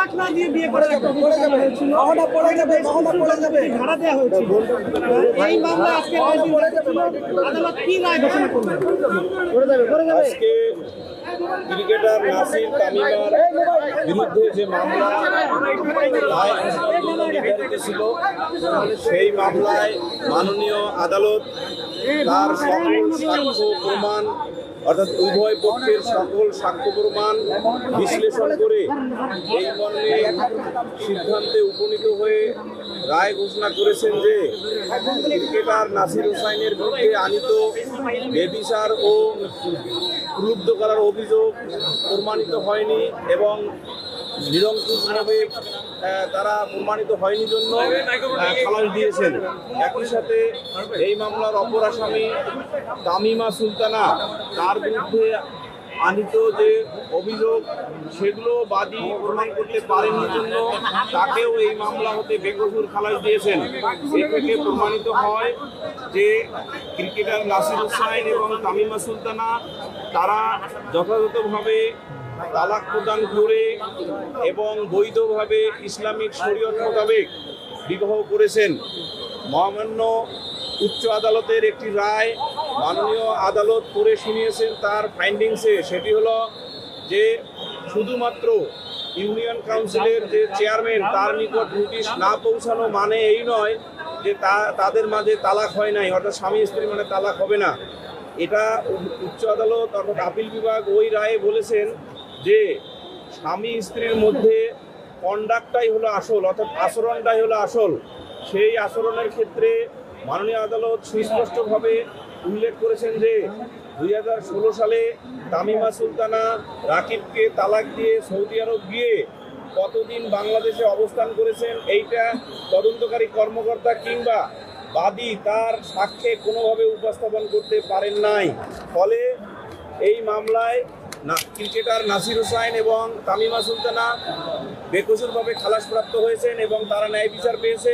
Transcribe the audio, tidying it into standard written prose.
তালাক না দিয়ে বিয়ে করার একটা অভিযোগ হয়েছিল, ধারা দেওয়া হয়েছিল। এই মামলা আজকে আদালত কি রায় ঘোষণা করবে? আজকে ক্রিকেটার নাসির তামিমার বিরুদ্ধে যে মামলা রায় নির্ধারিত ছিল, সেই মামলায় মাননীয় আদালত তার সকল সাক্ষ্য প্রমাণ অর্থাৎ উভয় পক্ষের সকল সাক্ষ্য প্রমাণ বিশ্লেষণ করে এই মর্মে সিদ্ধান্তে উপনীত হয়ে রায় ঘোষণা করেছেন যে ক্রিকেটার নাসির হোসাইনের বিরুদ্ধে আনীত বেবিচার ও প্রলুব্ধ করার অভিযোগ প্রমাণিত হয়নি এবং নিরঙ্কুশভাবে তারা প্রমাণিত হয়নি জন্য খালাস দিয়েছেন। একই সাথে এই মামলার অপর আসামি তামিমা সুলতানা, তার বিরুদ্ধে আনীত যে অভিযোগ সেগুলো বাদী প্রমাণ করতে পারেনি জন্য তাকেও এই মামলা হতে বেকসুর খালাস দিয়েছেন। এ থেকে প্রমাণিত হয় যে ক্রিকেটার নাসির হোসাইন এবং তামিমা সুলতানা তারা যথাযথভাবে তালাক প্রদান করে এবং বৈধভাবে ইসলামিক শরীয়ত মোতাবেক বিবাহ করেছেন। মহামান্য উচ্চ আদালতের একটি রায় মাননীয় আদালত করে শুনিয়েছেন তার ফাইন্ডিংসে। সেটি হলো যে শুধুমাত্র ইউনিয়ন কাউন্সিলের যে চেয়ারম্যান তার নিকট নোটিশ না পৌঁছানো মানে এই নয় যে তাদের মাঝে তালাক হয় নাই, অর্থাৎ স্বামী স্ত্রী মানে তালাক হবে না। এটা উচ্চ আদালত অর্থাৎ আপিল বিভাগ ওই রায়ে বলেছেন যে স্বামী স্ত্রীর মধ্যে কন্ডাক্টটাই হলো আসল, অর্থাৎ আচরণটাই হলো আসল। সেই আচরণের ক্ষেত্রে মাননীয় আদালত সুস্পষ্টভাবে উল্লেখ করেছেন যে 2016 সালে তামিমা সুলতানা রাকিবকে তালাক দিয়ে সৌদি আরব গিয়ে কতদিন বাংলাদেশে অবস্থান করেছেন এইটা তদন্তকারী কর্মকর্তা কিংবা বাদী তার সাক্ষ্যে কোনোভাবে উপস্থাপন করতে পারেন নাই। ফলে এই মামলায় ক্রিকেটার নাসির হোসাইন এবং তামিমা সুলতানা বেকসুরভাবে খালাসপ্রাপ্ত হয়েছেন এবং তারা ন্যায় বিচার পেয়েছে।